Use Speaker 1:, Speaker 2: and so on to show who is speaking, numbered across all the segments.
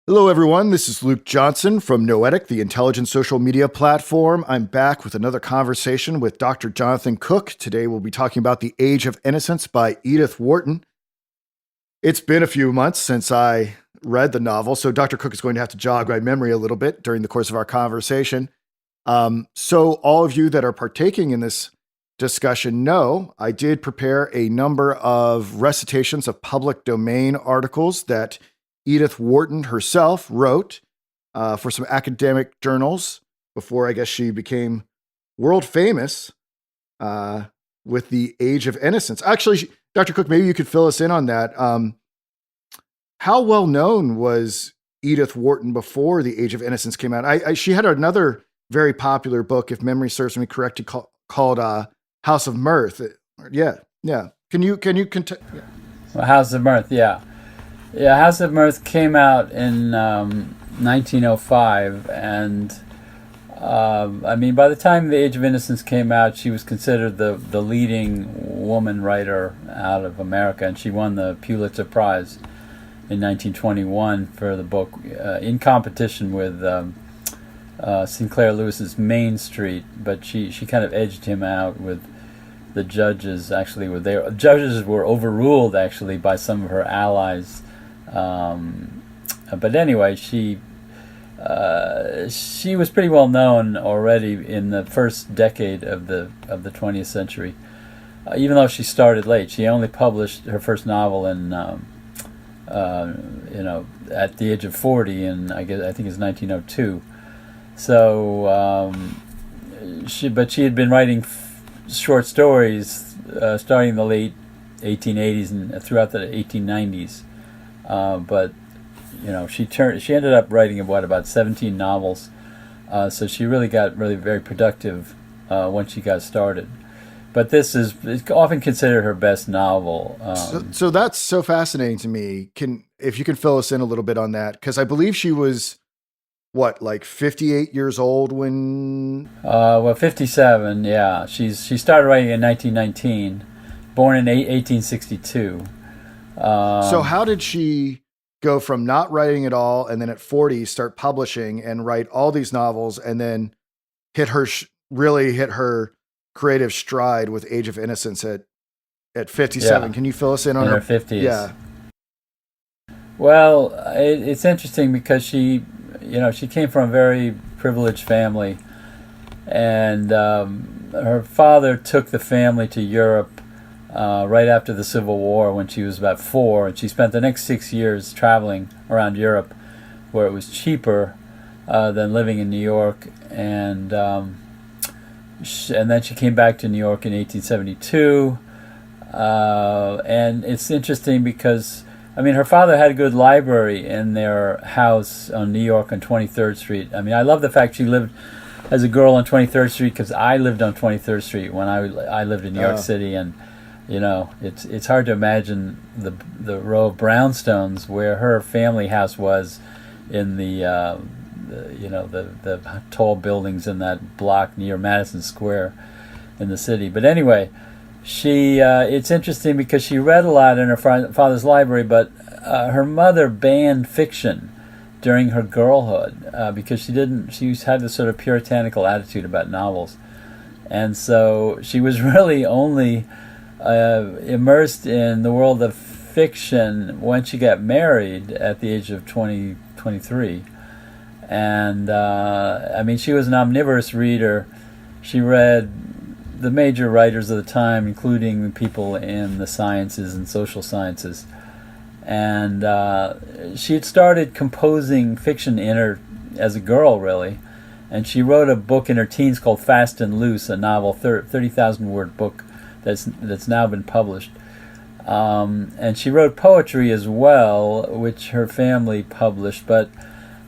Speaker 1: Hello, everyone. This is Luke Johnson from Noetic, the intelligent social media platform. I'm back with another conversation with Dr. Jonathan Cook. Today, we'll be talking about The Age of Innocence by Edith Wharton. It's been a few months since I read the novel, so Dr. Cook is going to have to jog my memory a little bit during the course of our conversation. So, all of you that are partaking in this discussion know I did prepare a number of recitations of public domain articles that Edith Wharton herself wrote for some academic journals before I guess she became world famous with The Age of Innocence. Actually, Dr. Cook, maybe you could fill us in on that. How well known was Edith Wharton before The Age of Innocence came out? She had another very popular book, if memory serves me correct, called House of Mirth. Yeah. Can you yeah.
Speaker 2: Well, House of Mirth, yeah. Yeah, House of Mirth came out in 1905, and by the time The Age of Innocence came out, she was considered the leading woman writer out of America, and she won the Pulitzer Prize in 1921 for the book in competition with Sinclair Lewis's Main Street, but she kind of edged him out with the judges. Actually, judges were overruled actually by some of her allies. But anyway, she was pretty well known already in the first decade of the 20th century. Even though she started late, she only published her first novel in at the age of 40, and I think it's 1902. So she had been writing short stories starting in the late 1880s and throughout the 1890s. But she ended up writing about 17 novels. So she really got very productive once she got started. But this is often considered her best novel.
Speaker 1: So that's so fascinating to me. If you can fill us in a little bit on that, because I believe she was like 58 years old when.
Speaker 2: 57. Yeah, she started writing in 1919, born in 1862.
Speaker 1: So how did she go from not writing at all and then at 40 start publishing and write all these novels and then really hit her creative stride with Age of Innocence at 57? Yeah. Can you fill us in on
Speaker 2: her 50s?
Speaker 1: Yeah.
Speaker 2: Well, it's interesting because she came from a very privileged family, and her father took the family to Europe right after the Civil War when she was about 4, and she spent the next 6 years traveling around Europe, where it was cheaper than living in New York, and then she came back to New York in 1872, and it's interesting because her father had a good library in their house on New York on 23rd Street. I love the fact she lived as a girl on 23rd Street because I lived on 23rd Street when I lived in New York City, and it's hard to imagine the row of brownstones where her family house was in the tall buildings in that block near Madison Square in the city. But anyway, it's interesting because she read a lot in her father's library, but her mother banned fiction during her girlhood because she had this sort of puritanical attitude about novels, and so she was really only immersed in the world of fiction when she got married at the age of 23. And she was an omnivorous reader. She read the major writers of the time, including people in the sciences and social sciences. And she had started composing fiction as a girl, really. And she wrote a book in her teens called Fast and Loose, a novel, 30,000 word book that's now been published. And she wrote poetry as well, which her family published. But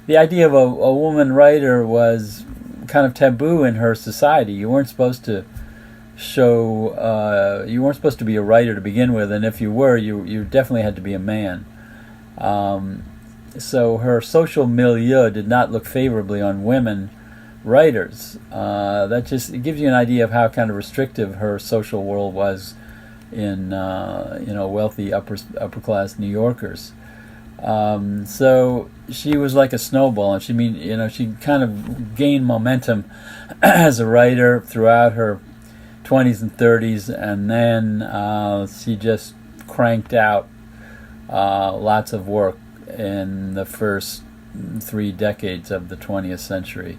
Speaker 2: the idea of a woman writer was kind of taboo in her society. You weren't supposed to you weren't supposed to be a writer to begin with, and if you were, you definitely had to be a man. So her social milieu did not look favorably on women writers. It gives you an idea of how kind of restrictive her social world was in wealthy upper class New Yorkers. So she was like a snowball, and she kind of gained momentum as a writer throughout her 20s and 30s, and then she just cranked out lots of work in the first 3 decades of the 20th century.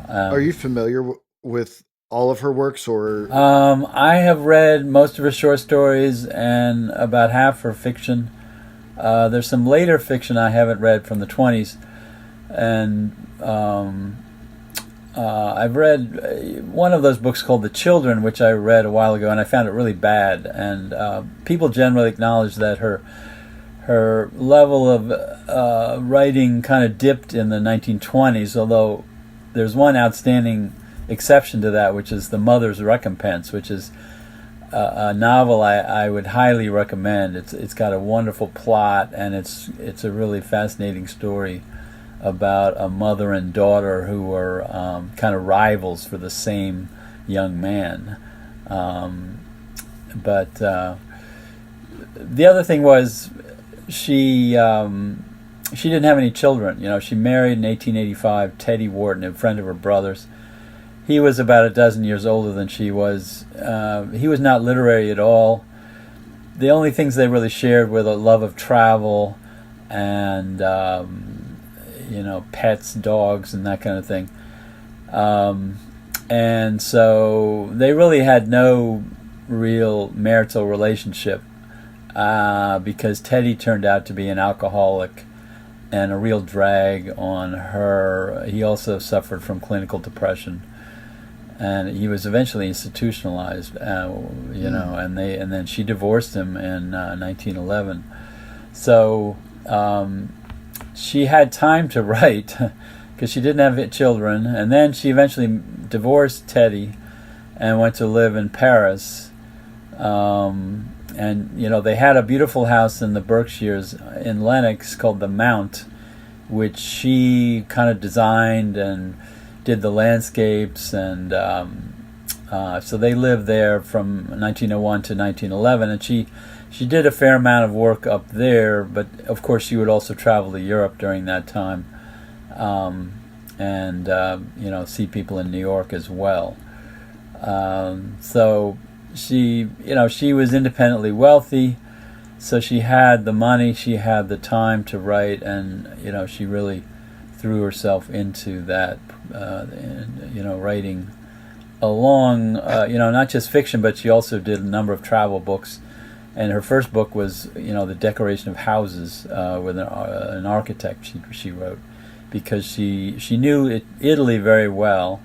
Speaker 1: Are you familiar with all of her works, or?
Speaker 2: I have read most of her short stories and about half her fiction. There's some later fiction I haven't read from the 20s, and I've read one of those books called The Children, which I read a while ago, and I found it really bad. And people generally acknowledge that her level of writing kind of dipped in the 1920s, although there's one outstanding exception to that, which is The Mother's Recompense, which is a novel I would highly recommend. It's got a wonderful plot, and it's a really fascinating story about a mother and daughter who are kind of rivals for the same young man. But the other thing was she didn't have any children. She married in 1885 Teddy Wharton, a friend of her brother's. He was about a dozen years older than she was. He was not literary at all. The only things they really shared were the love of travel and, pets, dogs, and that kind of thing. And so they really had no real marital relationship because Teddy turned out to be an alcoholic and a real drag on her. He also suffered from clinical depression. And he was eventually institutionalized, and then she divorced him in 1911. So she had time to write because she didn't have children, and then she eventually divorced Teddy and went to live in Paris. And they had a beautiful house in the Berkshires in Lenox called the Mount, which she kind of designed and did the landscapes, and so they lived there from 1901 to 1911, and she did a fair amount of work up there, but of course she would also travel to Europe during that time, and see people in New York as well. So she was independently wealthy, so she had the money, she had the time to write, and she really threw herself into that, writing along, not just fiction, but she also did a number of travel books. And her first book was, The Decoration of Houses, with an architect she wrote, because she knew Italy very well.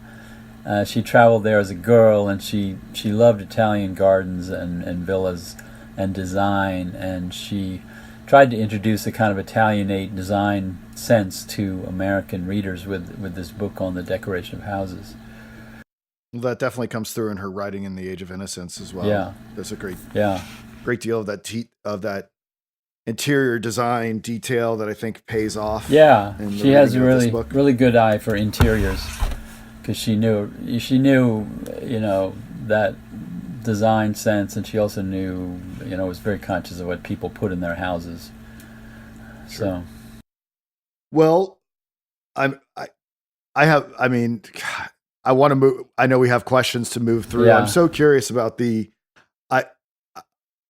Speaker 2: She traveled there as a girl, and she loved Italian gardens and villas and design, and she tried to introduce a kind of Italianate design sense to American readers with this book on the decoration of houses.
Speaker 1: Well, that definitely comes through in her writing in The Age of Innocence as well.
Speaker 2: Yeah,
Speaker 1: there's a great deal of that interior design detail that I think pays off.
Speaker 2: Yeah, she has a really good eye for interiors because she knew that design sense, and she also knew was very conscious of what people put in their houses.
Speaker 1: Sure.
Speaker 2: So,
Speaker 1: well, I want to move. I know we have questions to move through.
Speaker 2: Yeah.
Speaker 1: I'm so curious about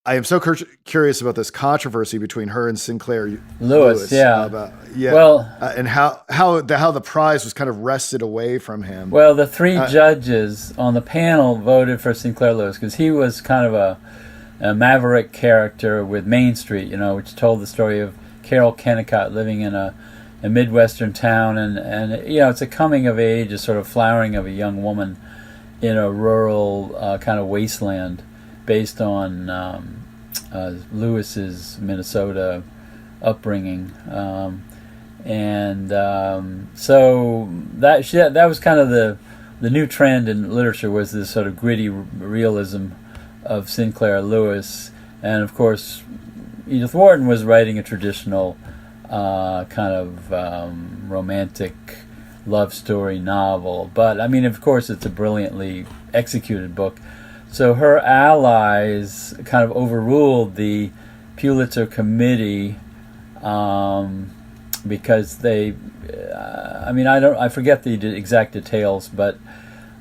Speaker 1: I am so curious about this controversy between her and Sinclair Lewis.
Speaker 2: Well,
Speaker 1: and how the prize was kind of wrested away from him.
Speaker 2: Well, the 3 judges on the panel voted for Sinclair Lewis because he was kind of a maverick character with Main Street, which told the story of Carol Kennicott living in a Midwestern town, and it's a coming of age, a sort of flowering of a young woman in a rural kind of wasteland, based on Lewis's Minnesota upbringing, so that was kind of the new trend in literature, was this sort of gritty realism of Sinclair Lewis, and of course Edith Wharton was writing a traditional kind of romantic love story novel, but of course it's a brilliantly executed book. So her allies kind of overruled the Pulitzer Committee because they, I forget the exact details, but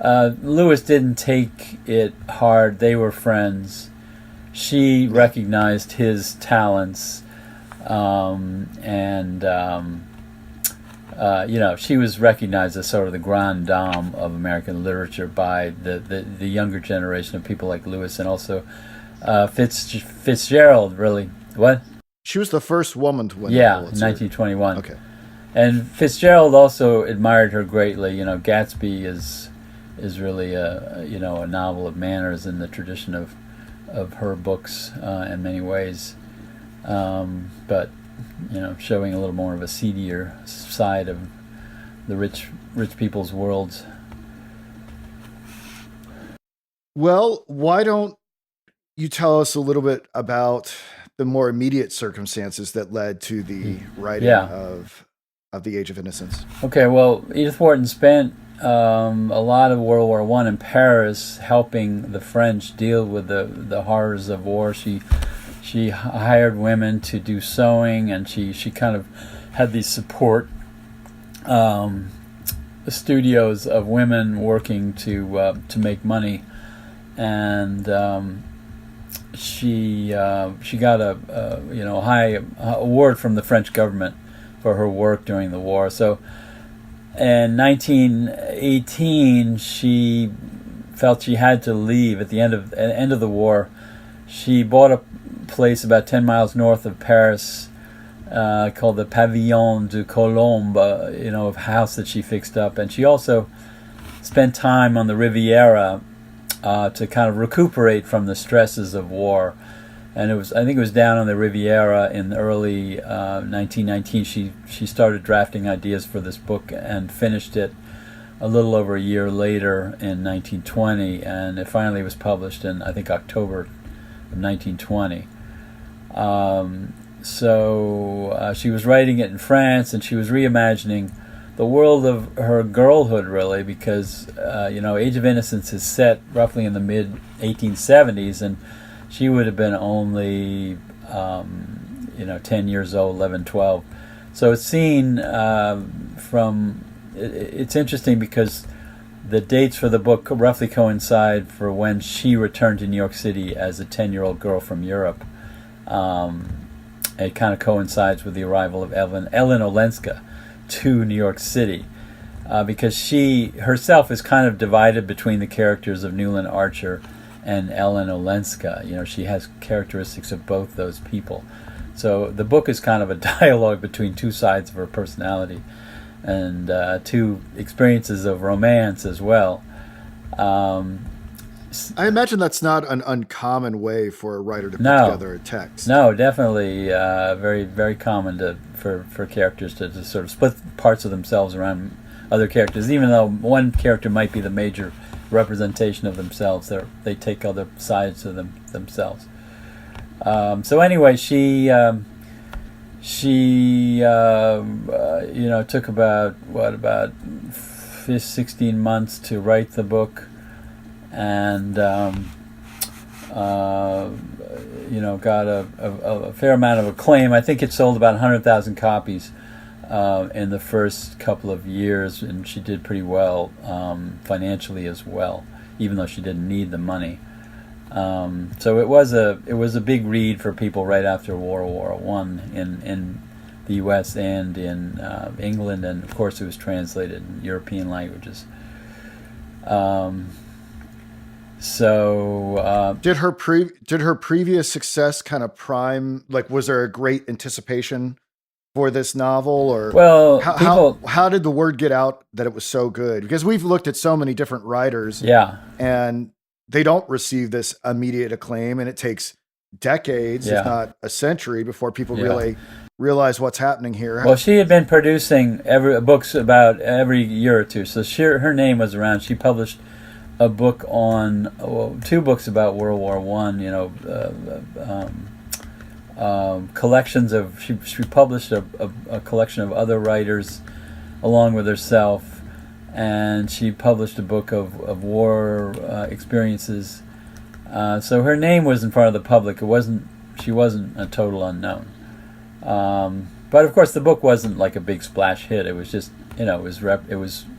Speaker 2: Lewis didn't take it hard. They were friends. She recognized his talents, she was recognized as sort of the grande dame of American literature by the younger generation of people like Lewis, and also Fitzgerald. Really, what?
Speaker 1: She was the first woman to win the
Speaker 2: Yeah, in
Speaker 1: Pulitzer.
Speaker 2: 1921.
Speaker 1: Okay.
Speaker 2: And Fitzgerald also admired her greatly. Gatsby is really a novel of manners in the tradition of her books in many ways, but showing a little more of a seedier side of the rich people's worlds.
Speaker 1: Well, why don't you tell us a little bit about the more immediate circumstances that led to the writing of The Age of Innocence? Okay,
Speaker 2: well, Edith Wharton spent a lot of World War I in Paris helping the French deal with the horrors of war. She hired women to do sewing, and she kind of had these support studios of women working to make money, and she got a high award from the French government for her work during the war. So in 1918, she felt she had to leave at the end of the war. She bought a place about 10 miles north of Paris called the Pavillon du Colombe, a house that she fixed up. And she also spent time on the Riviera to kind of recuperate from the stresses of war. And I think it was down on the Riviera in early 1919. She started drafting ideas for this book and finished it a little over a year later in 1920, and it finally was published in, I think, October of 1920. So she was writing it in France, and she was reimagining the world of her girlhood, really, because Age of Innocence is set roughly in the mid-1870s, and she would have been only 10 years old, 11, 12. So it's seen it's interesting because the dates for the book roughly coincide for when she returned to New York City as a 10-year-old girl from Europe. It kind of coincides with the arrival of Ellen Olenska to New York City, because she herself is kind of divided between the characters of Newland Archer and Ellen Olenska. She has characteristics of both those people. So the book is kind of a dialogue between two sides of her personality, and two experiences of romance as well.
Speaker 1: I imagine that's not an uncommon way for a writer to put together a text.
Speaker 2: No, definitely very, very common for characters to sort of split parts of themselves around other characters. Even though one character might be the major representation of themselves, they take other sides of themselves. So anyway, she took about 16 months to write the book, and got a fair amount of acclaim. I think it sold about 100,000 copies in the first couple of years, and she did pretty well financially as well, even though she didn't need the money. So it was a big read for people right after World War I in the U.S. and in England, and of course it was translated in European languages. Did her previous success kind of prime? Like, was there a great anticipation for this novel, or
Speaker 1: how did the word get out that it was so good? Because we've looked at so many different writers, and they don't receive this immediate acclaim, and it takes decades, if not a century, before people really realize what's happening here.
Speaker 2: Well, she had been producing books about every year or two, so her name was around. She published a book two books about World War I. Collections of she published a collection of other writers along with herself, and she published a book of war experiences. So her name was in front of the public. She wasn't a total unknown. But of course, the book wasn't like a big splash hit. It was just, it was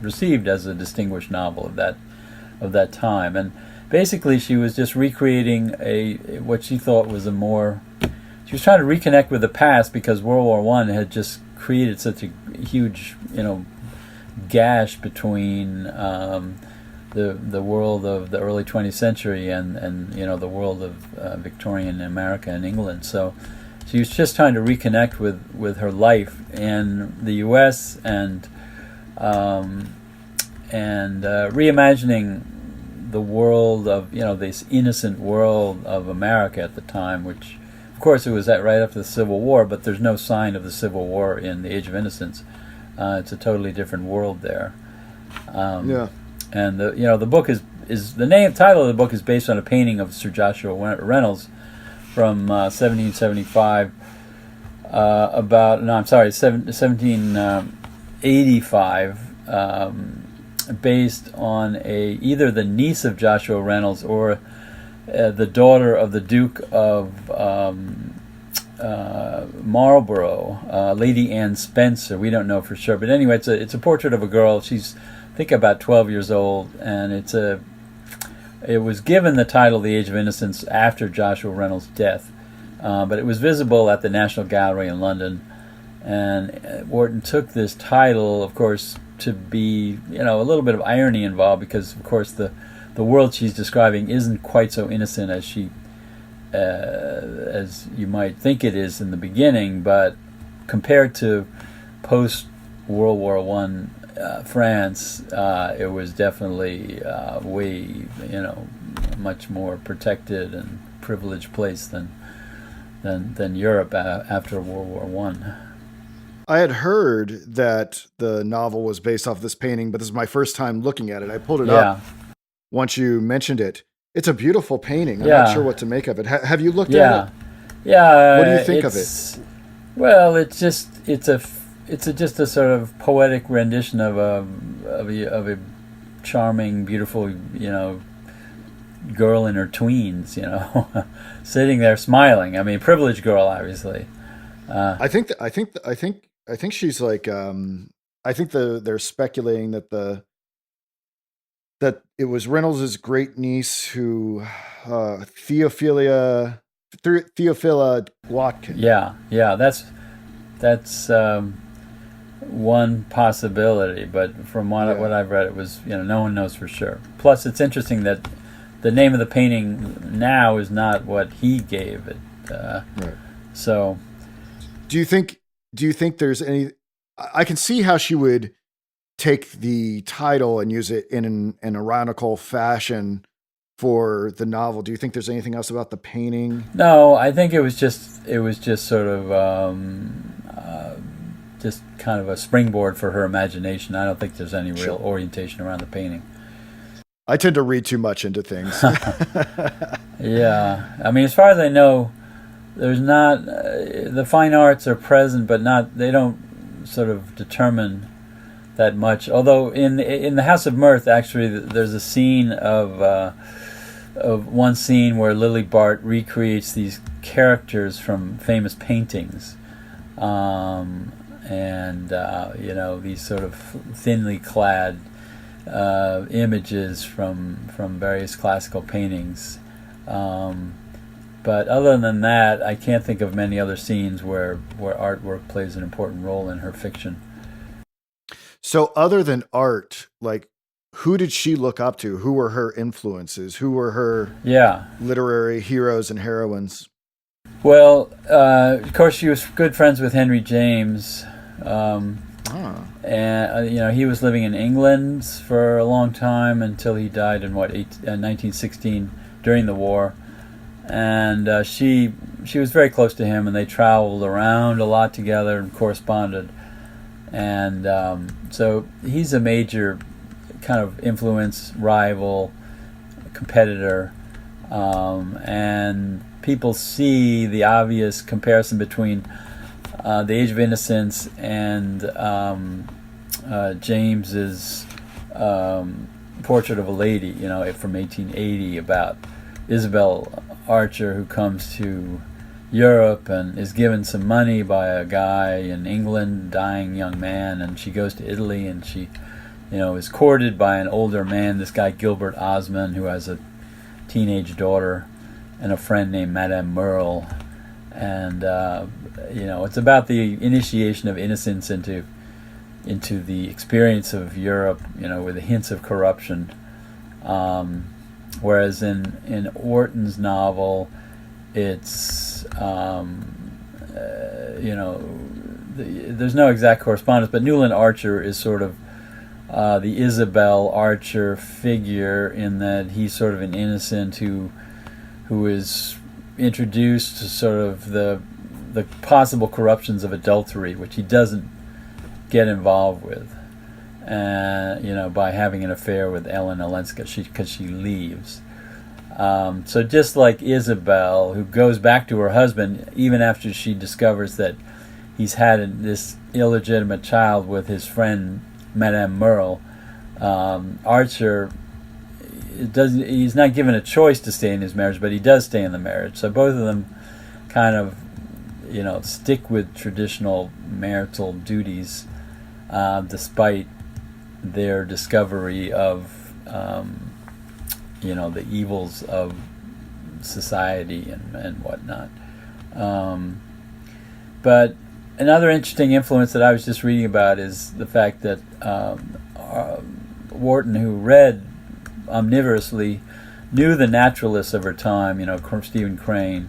Speaker 2: received as a distinguished novel of that time. And basically, she was just recreating what she thought was a more. She was trying to reconnect with the past because World War I had just created such a huge, gash between the world of the early 20th century and the world of Victorian America and England. So she was just trying to reconnect with her life in the U.S. and reimagining the world of this innocent world of America at the time, which of course it was right after the Civil War, but there's no sign of the Civil War in The Age of Innocence. It's a totally different world there. And the book is the title of the book is based on a painting of Sir Joshua Reynolds from 1775 1785, based on either the niece of Joshua Reynolds or the daughter of the Duke of Marlborough, Lady Anne Spencer. We don't know for sure, but anyway, it's a portrait of a girl. She's, I think, about 12 years old, and it was given the title The Age of Innocence after Joshua Reynolds' death, but it was visible at the National Gallery in London, and Wharton took this title, of course, to be, a little bit of irony involved, because, of course, the world she's describing isn't quite so innocent as as you might think it is in the beginning, but compared to post-World War I France, it was definitely way, much more protected and privileged place than Europe after World War I.
Speaker 1: I had heard that the novel was based off this painting, but this is my first time looking at it. I pulled it up once you mentioned it. It's a beautiful painting. I'm not sure what to make of it. Have you looked at it?
Speaker 2: Yeah.
Speaker 1: What do you think of it?
Speaker 2: Well, it's just a sort of poetic rendition of a charming, beautiful, girl in her tweens, sitting there smiling. I mean, privileged girl, obviously.
Speaker 1: I think she's like. I think they're speculating that it was Reynolds' great niece who, Theophila Watkin.
Speaker 2: Yeah, that's one possibility, but from what I've read, it was no one knows for sure. Plus, it's interesting that the name of the painting now is not what he gave it.
Speaker 1: Right.
Speaker 2: So,
Speaker 1: do you think there's any? I can see how she would take the title and use it in an ironical fashion for the novel. Do you think there's anything else about the painting?
Speaker 2: No, I think it was just sort of just kind of a springboard for her imagination. I don't think there's any real orientation around the painting.
Speaker 1: I tend to read too much into things.
Speaker 2: Yeah, I mean, as far as I know, there's not the fine arts are present, but they don't sort of determine that much. Although in the House of Mirth, actually, there's a scene of one scene where Lily Bart recreates these characters from famous paintings, and these sort of thinly clad images from various classical paintings. But other than that, I can't think of many other scenes where artwork plays an important role in her fiction.
Speaker 1: So other than art, like, who did she look up to? Who were her influences? Who were her literary heroes and heroines?
Speaker 2: Well, of course, she was good friends with Henry James. And he was living in England for a long time until he died in 1916 during the war. And she was very close to him, and they traveled around a lot together and corresponded. And so he's a major kind of influence, rival, competitor, and people see the obvious comparison between The Age of Innocence and James's Portrait of a Lady, from 1880, about Isabel Archer, who comes to Europe and is given some money by a guy in England, dying young man, and she goes to Italy and she, is courted by an older man, this guy Gilbert Osman, who has a teenage daughter and a friend named Madame Merle. And it's about the initiation of Innocence into the experience of Europe, with the hints of corruption. Whereas in Wharton's novel, it's there's no exact correspondence, but Newland Archer is sort of the Isabel Archer figure, in that he's sort of an innocent who is introduced to sort of the possible corruptions of adultery, which he doesn't get involved with, by having an affair with Ellen Olenska, because she leaves. So just like Isabel, who goes back to her husband even after she discovers that he's had this illegitimate child with his friend Madame Merle, Archer he's not given a choice to stay in his marriage, but he does stay in the marriage. So both of them kind of, stick with traditional marital duties, despite their discovery of, the evils of society and whatnot. But another interesting influence that I was just reading about is the fact that Wharton, who read omnivorously, knew the naturalists of her time, Stephen Crane,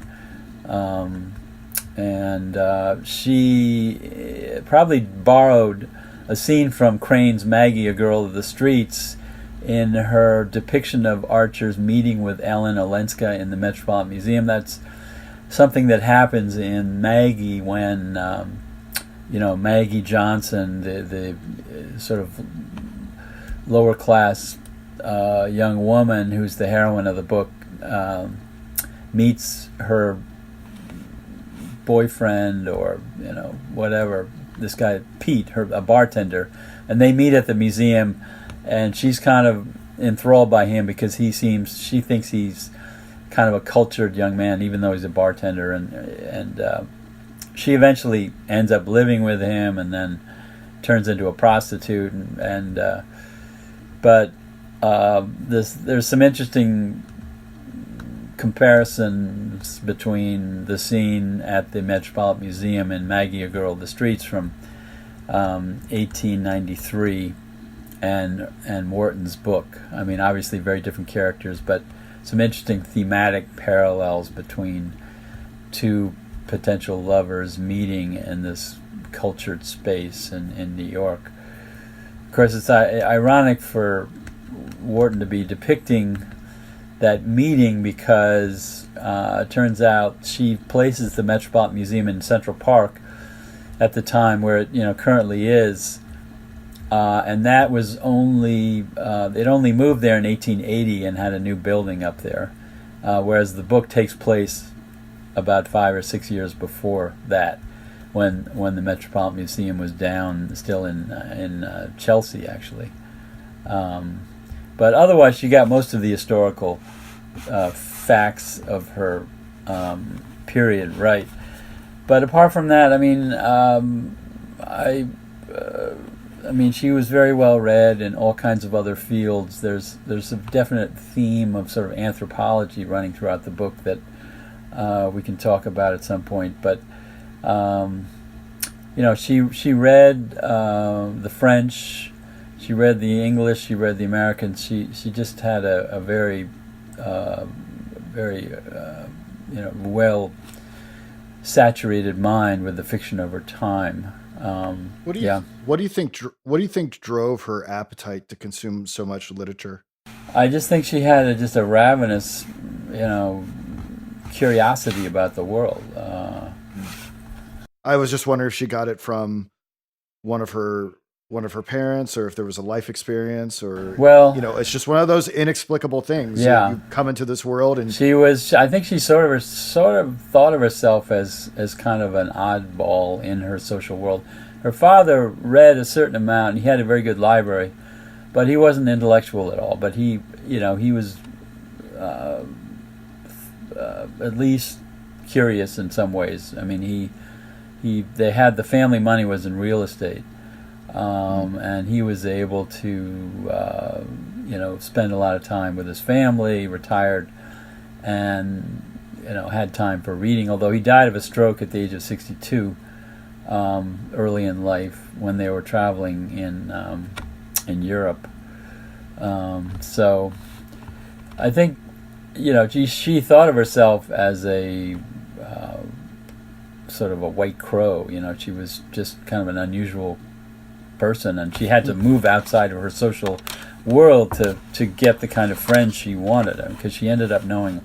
Speaker 2: and she probably borrowed a scene from Crane's Maggie, a Girl of the Streets, in her depiction of Archer's meeting with Ellen Olenska in the Metropolitan Museum. That's something that happens in Maggie when, Maggie Johnson, the sort of lower class young woman who's the heroine of the book, meets her boyfriend, or whatever, this guy Pete, a bartender, and they meet at the museum, and she's kind of enthralled by him because she thinks he's kind of a cultured young man, even though he's a bartender, and she eventually ends up living with him and then turns into a prostitute, but there's some interesting comparisons between the scene at the Metropolitan Museum and Maggie, a Girl of the Streets from 1893 and Wharton's book. I mean, obviously very different characters, but some interesting thematic parallels between two potential lovers meeting in this cultured space in New York. Of course, it's ironic for Wharton to be depicting that meeting because it turns out she places the Metropolitan Museum in Central Park at the time where it currently is, and that was only it only moved there in 1880 and had a new building up there, whereas the book takes place about 5 or 6 years before that, when the Metropolitan Museum was down, still in Chelsea actually. But otherwise, she got most of the historical facts of her period right. But apart from that, I mean, she was very well read in all kinds of other fields. There's a definite theme of sort of anthropology running throughout the book that we can talk about at some point. But she read the French, she read the English, she read the American. She just had a very well saturated mind with the fiction of her time.
Speaker 1: What do you think drove her appetite to consume so much literature?
Speaker 2: I just think she had just a ravenous, curiosity about the world.
Speaker 1: I was just wondering if she got it from one of her parents, or if there was a life experience, or it's just one of those inexplicable things.
Speaker 2: Yeah,
Speaker 1: you come into this world, and
Speaker 2: I think she sort of thought of herself as kind of an oddball in her social world. Her father read a certain amount, and he had a very good library, but he wasn't intellectual at all. But he was at least curious in some ways. I mean, they had the family money was in real estate, and he was able to spend a lot of time with his family, retired, and had time for reading. Although he died of a stroke at the age of 62, early in life when they were traveling in Europe. So I think she thought of herself as a sort of a white crow. She was just kind of an unusual person, and she had to move outside of her social world to get the kind of friends she wanted, because she ended up knowing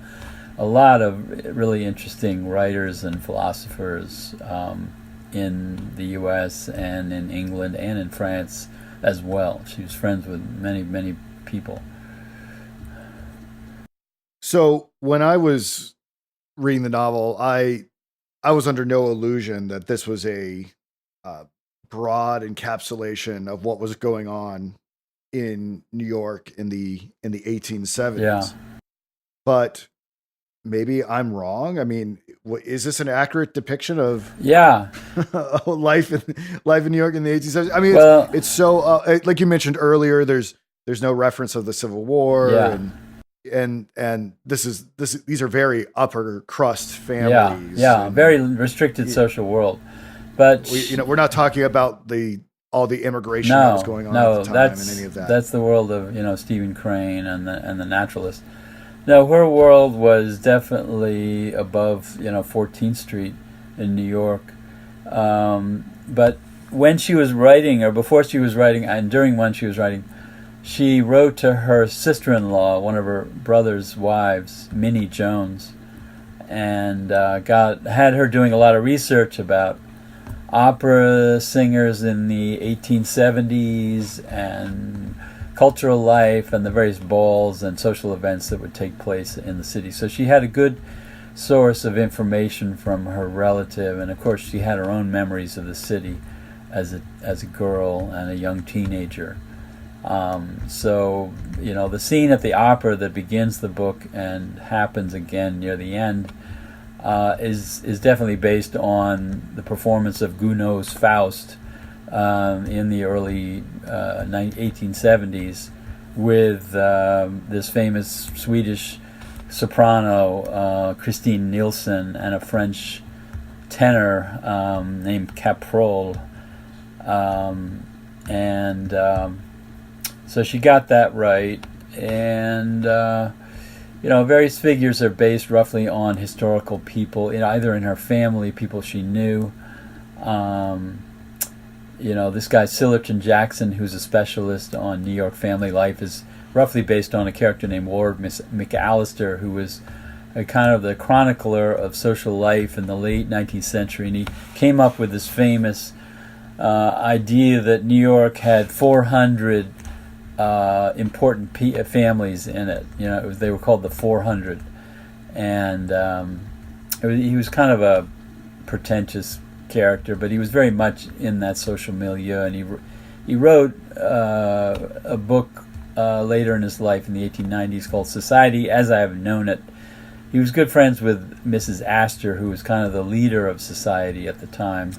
Speaker 2: a lot of really interesting writers and philosophers in the U.S. and in England and in France as well. She was friends with many, many people.
Speaker 1: So when I was reading the novel, I was under no illusion that this was a broad encapsulation of what was going on in New York in the 1870s.
Speaker 2: Yeah.
Speaker 1: But maybe I'm wrong. I mean, is this an accurate depiction of life in New York in the 1870s? I mean, it's so like you mentioned earlier. There's no reference of the Civil War, and these are very upper crust families.
Speaker 2: Yeah, very restricted social world. But
Speaker 1: we're not talking about all the immigration that was going on at the time and any of that.
Speaker 2: That's the world of Stephen Crane and the naturalist. No, her world was definitely above 14th Street in New York. But when she was writing, or before she was writing, and during when she was writing, she wrote to her sister-in-law, one of her brother's wives, Minnie Jones, and had her doing a lot of research about opera singers in the 1870s and cultural life and the various balls and social events that would take place in the city. So she had a good source of information from her relative, and of course she had her own memories of the city as a girl and a young teenager. So the scene at the opera that begins the book and happens again near the end is definitely based on the performance of Gounod's Faust in the early 1870s with this famous Swedish soprano, Christine Nielsen, and a French tenor named Caprol. So she got that right. And, various figures are based roughly on historical people, either in her family, people she knew. This guy Sillerton Jackson, who's a specialist on New York family life, is roughly based on a character named Ward McAllister, who was a kind of the chronicler of social life in the late 19th century. And he came up with this famous idea that New York had 400 important families in it. They were called the 400. And he was kind of a pretentious character, but he was very much in that social milieu, and he wrote a book later in his life in the 1890s called Society as I Have Known It. He was good friends with Mrs. Astor, who was kind of the leader of society at the time.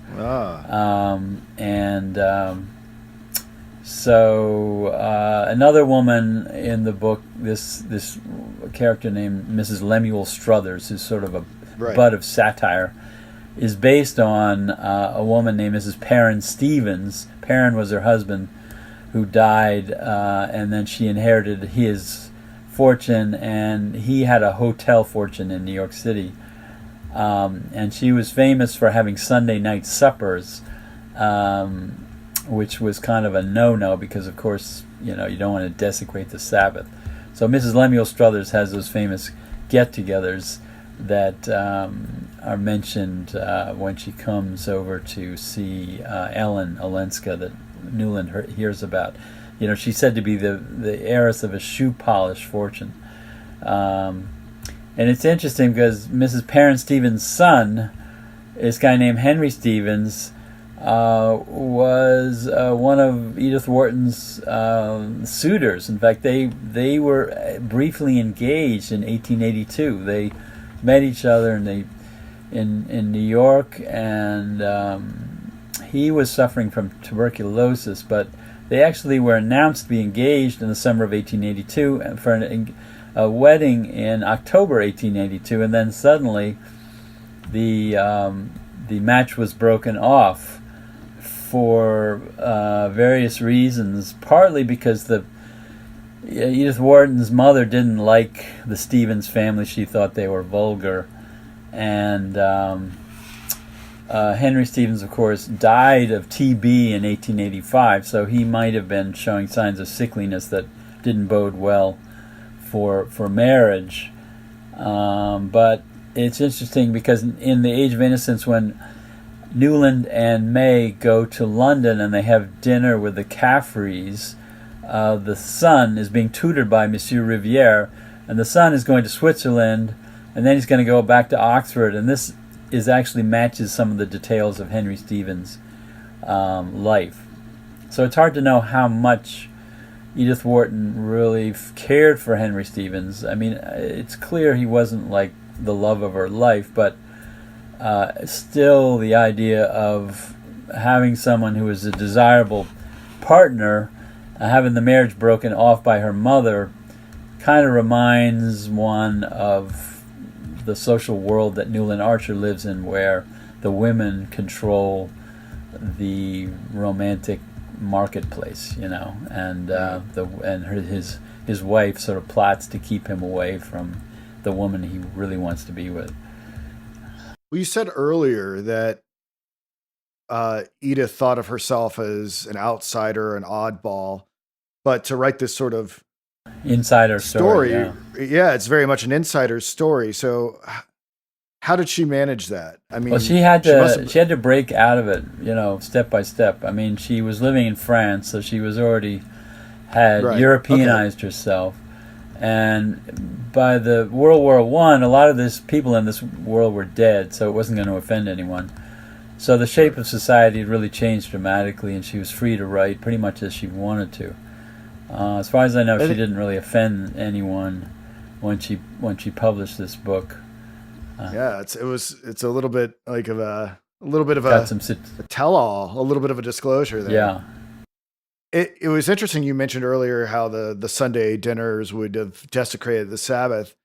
Speaker 2: So another woman in the book, this character named Mrs. Lemuel Struthers, who's sort of a butt of satire, is based on a woman named Mrs. Perrin Stevens. Perrin was her husband, who died, and then she inherited his fortune, and he had a hotel fortune in New York City. And she was famous for having Sunday night suppers, which was kind of a no-no because, of course, you don't want to desecrate the Sabbath. So Mrs. Lemuel Struthers has those famous get-togethers that are mentioned when she comes over to see Ellen Olenska that Newland hears about. She's said to be the heiress of a shoe polish fortune. And it's interesting because Mrs. Perrin Stevens' son, this guy named Henry Stevens, was one of Edith Wharton's suitors. In fact, they were briefly engaged in 1882. They met each other and they in New York, and he was suffering from tuberculosis, but they actually were announced to be engaged in the summer of 1882 and for a wedding in October 1882, and then suddenly the match was broken off for various reasons, partly because Edith Wharton's mother didn't like the Stevens family. She thought they were vulgar. And Henry Stevens, of course, died of TB in 1885, so he might have been showing signs of sickliness that didn't bode well for marriage. But it's interesting because in the Age of Innocence, when Newland and May go to London and they have dinner with the Caffreys, the son is being tutored by Monsieur Riviere, and the son is going to Switzerland, and then he's going to go back to Oxford, and this actually matches some of the details of Henry Stevens' life. So it's hard to know how much Edith Wharton really cared for Henry Stevens. I mean, it's clear he wasn't like the love of her life, but still the idea of having someone who is a desirable partner, having the marriage broken off by her mother, kind of reminds one of the social world that Newland Archer lives in, where the women control the romantic marketplace, and his wife sort of plots to keep him away from the woman he really wants to be with.
Speaker 1: Well, you said earlier that Edith thought of herself as an outsider, an oddball, but to write this sort of
Speaker 2: insider story,
Speaker 1: yeah, it's very much an insider story. So how did she manage that? I mean,
Speaker 2: well, she had to break out of it, step by step. I mean, she was living in France, so she was already had Europeanized herself. And by the World War I, a lot of these people in this world were dead, so it wasn't going to offend anyone. So the shape of society had really changed dramatically, and she was free to write pretty much as she wanted to. As far as I know, she didn't really offend anyone when she published this book.
Speaker 1: Yeah, it's a little bit like a tell-all, a little bit of a disclosure there.
Speaker 2: Yeah.
Speaker 1: It was interesting you mentioned earlier how the Sunday dinners would have desecrated the Sabbath.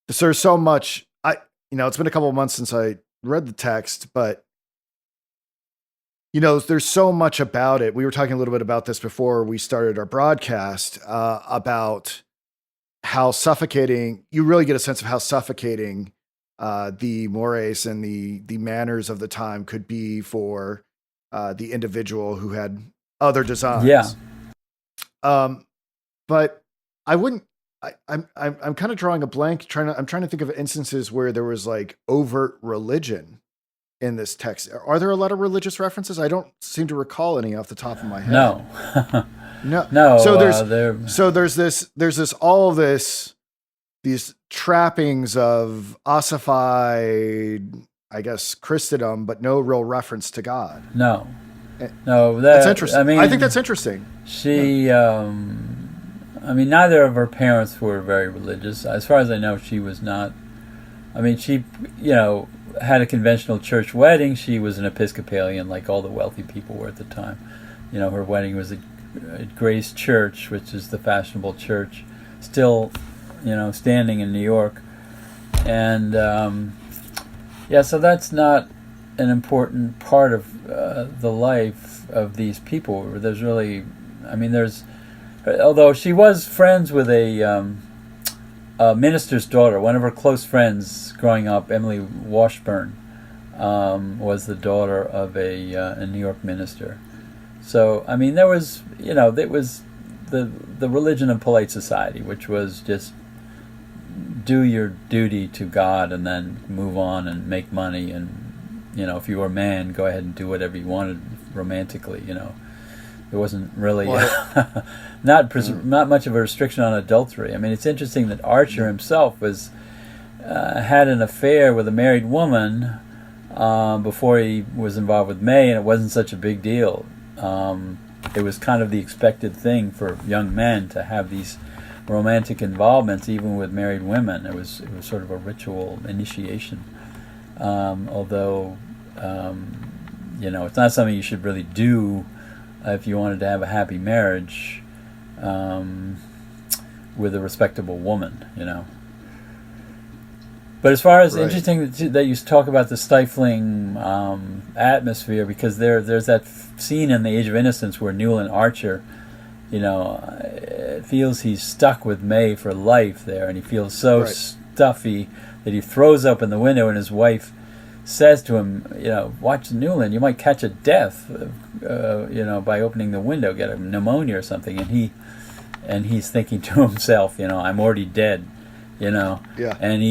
Speaker 1: There's so much. It's been a couple of months since I read the text, but there's so much about it. We were talking a little bit about this before we started our broadcast, about how suffocating, you really get a sense of how suffocating the mores and the manners of the time could be for the individual who had other designs.
Speaker 2: Yeah.
Speaker 1: But I wouldn't, I'm kind of drawing a blank, I'm trying to think of instances where there was like overt religion in this text. Are there a lot of religious references? I don't seem to recall any off the top of my head.
Speaker 2: No.
Speaker 1: So there's these trappings of ossified, I guess, Christendom, but no real reference to God.
Speaker 2: No,
Speaker 1: that's interesting. I think that's interesting.
Speaker 2: She, neither of her parents were very religious. As far as I know, she was not. I mean, she, had a conventional church wedding. She was an Episcopalian, like all the wealthy people were at the time. Her wedding was at Grace Church, which is the fashionable church, still, standing in New York. And, so that's not an important part of the life of these people. There's really, although she was friends with a minister's daughter, one of her close friends growing up, Emily Washburn, was the daughter of a New York minister. So, there was, it was the religion of polite society, which was just do your duty to God and then move on and make money. And, if you were a man, go ahead and do whatever you wanted romantically, There wasn't really not much of a restriction on adultery. It's interesting that Archer himself had an affair with a married woman before he was involved with May, and it wasn't such a big deal. It was kind of the expected thing for young men to have these romantic involvements, even with married women. It was sort of a ritual initiation. Although, it's not something you should really do if you wanted to have a happy marriage with a respectable woman. But as far as
Speaker 1: Right.
Speaker 2: interesting that you talk about the stifling atmosphere, because there's that scene in The Age of Innocence where Newland Archer, feels he's stuck with May for life there, and he feels so
Speaker 1: Right.
Speaker 2: stuffy that he throws open the window, and his wife says to him, watch Newland, you might catch a death, by opening the window, get a pneumonia or something, and he's thinking to himself, I'm already dead.
Speaker 1: Yeah.
Speaker 2: And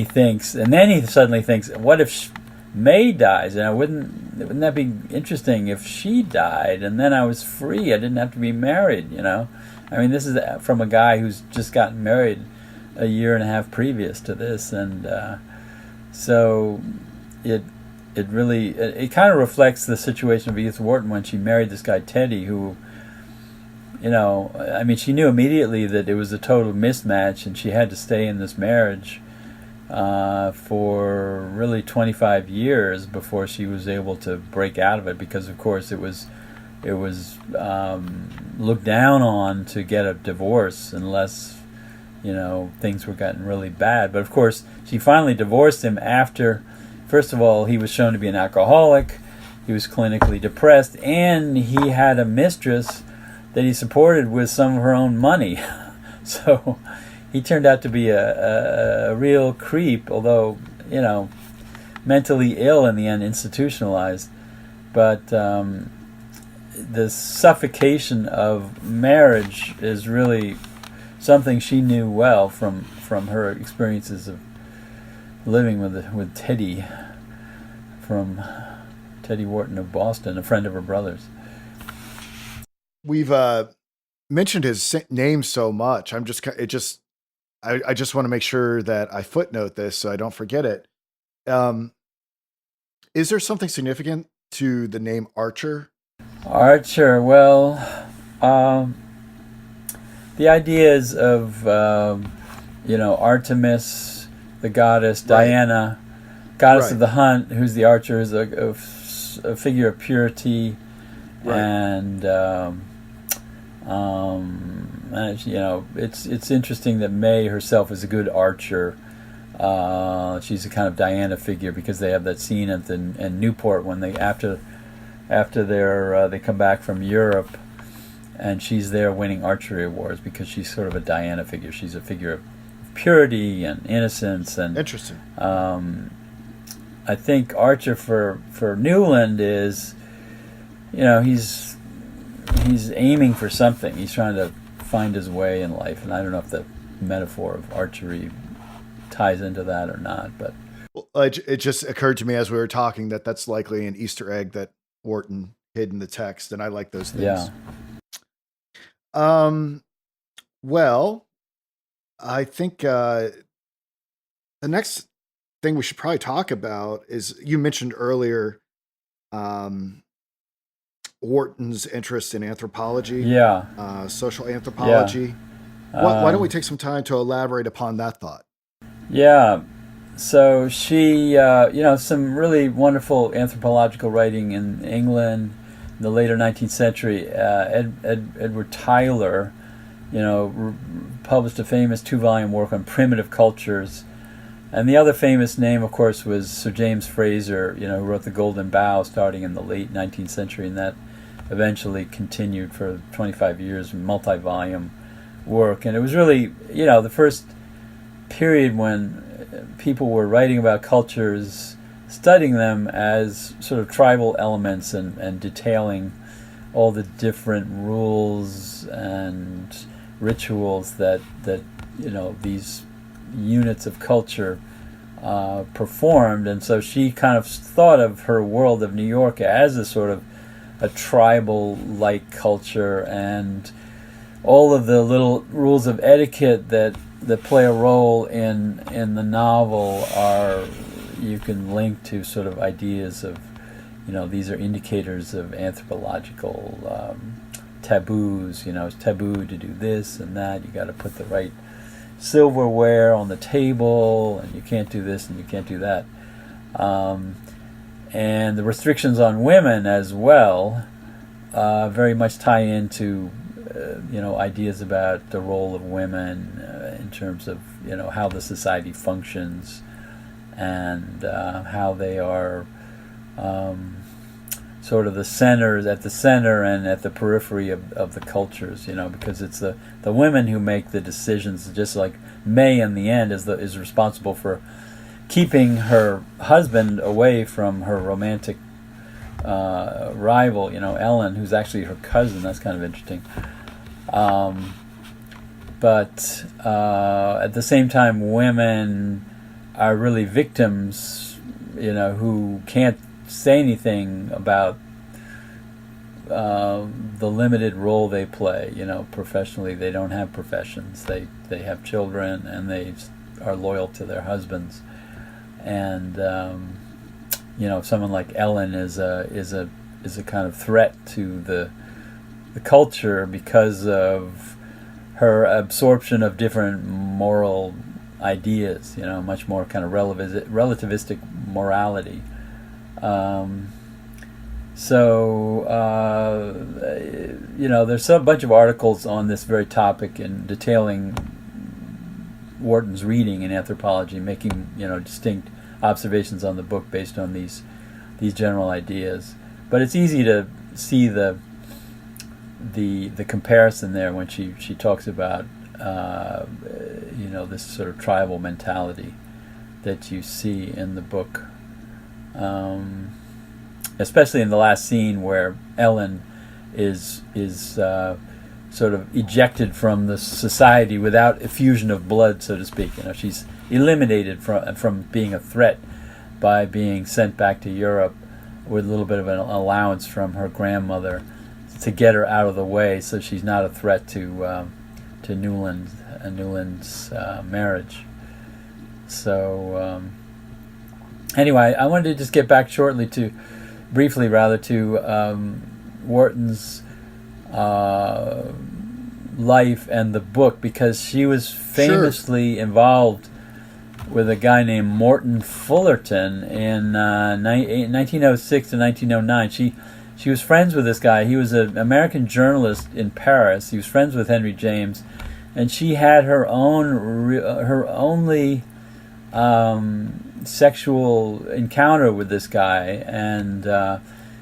Speaker 2: then he suddenly thinks, what if May dies? Wouldn't that be interesting if she died and then I was free? I didn't have to be married. This is from a guy who's just gotten married a year and a half previous to this, and so it really kind of reflects the situation of Edith Wharton when she married this guy Teddy, who. She knew immediately that it was a total mismatch, and she had to stay in this marriage for really 25 years before she was able to break out of it, because, of course, it was looked down on to get a divorce unless, things were getting really bad. But, of course, she finally divorced him after, first of all, he was shown to be an alcoholic, he was clinically depressed, and he had a mistress that he supported with some of her own money. So he turned out to be a real creep, although, mentally ill in the end, institutionalized. But the suffocation of marriage is really something she knew well from her experiences of living with Teddy, from Teddy Wharton of Boston, a friend of her brother's.
Speaker 1: We've mentioned his name so much. I just want to make sure that I footnote this so I don't forget it. Is there something significant to the name Archer?
Speaker 2: Archer, well, the ideas of Artemis, the goddess,
Speaker 1: Right.
Speaker 2: Diana, goddess
Speaker 1: Right.
Speaker 2: of the hunt, who's the archer, is a figure of purity.
Speaker 1: Right.
Speaker 2: And it's interesting that May herself is a good archer. She's a kind of Diana figure, because they have that scene in Newport when they after they come back from Europe, and she's there winning archery awards because she's sort of a Diana figure. She's a figure of purity and innocence. And
Speaker 1: Interesting.
Speaker 2: I think Archer for Newland is, he's aiming for something. He's trying to find his way in life, and I don't know if the metaphor of archery ties into that or not. But
Speaker 1: it just occurred to me as we were talking that that's likely an Easter egg that Wharton hid in the text, and I like those things.
Speaker 2: yeah,
Speaker 1: Well, I think the next thing we should probably talk about is, you mentioned earlier, Wharton's interest in anthropology, social anthropology. Why don't we take some time to elaborate upon that thought?
Speaker 2: Yeah. So she, some really wonderful anthropological writing in England in the later 19th century. Edward Tyler, published a famous 2-volume work on primitive cultures. And the other famous name, of course, was Sir James Fraser, who wrote The Golden Bough starting in the late 19th century, and that eventually continued for 25 years, multi-volume work. And it was really, the first period when people were writing about cultures, studying them as sort of tribal elements, and detailing all the different rules and rituals that these units of culture performed. And so she kind of thought of her world of New York as a sort of a tribal-like culture, and all of the little rules of etiquette that play a role in the novel you can link to sort of ideas of, these are indicators of anthropological taboos. It's taboo to do this and that. You got to put the right silverware on the table, and you can't do this and you can't do that. And the restrictions on women as well very much tie into ideas about the role of women in terms of how the society functions and how they are sort of at the center and at the periphery of the cultures, because it's the women who make the decisions, just like May in the end is responsible for keeping her husband away from her romantic rival, Ellen, who's actually her cousin. That's kind of interesting. But at the same time, women are really victims, who can't say anything about the limited role they play. Professionally, they don't have professions. They have children, and they are loyal to their husbands. And someone like Ellen is a kind of threat to the culture because of her absorption of different moral ideas. Much more kind of relativistic morality. There's a bunch of articles on this very topic and detailing Wharton's reading in anthropology, making distinct observations on the book based on these general ideas. But it's easy to see the comparison there when she talks about this sort of tribal mentality that you see in the book, especially in the last scene where Ellen is sort of ejected from the society without effusion of blood, so to speak. She's eliminated from being a threat by being sent back to Europe with a little bit of an allowance from her grandmother to get her out of the way, so she's not a threat to Newland's marriage. So anyway, I wanted to just get back briefly to Wharton's life and the book, because she was famously involved with a guy named Morton Fullerton in 1906 to 1909. She was friends with this guy. He was an American journalist in Paris. He was friends with Henry James, and she had her only sexual encounter with this guy, and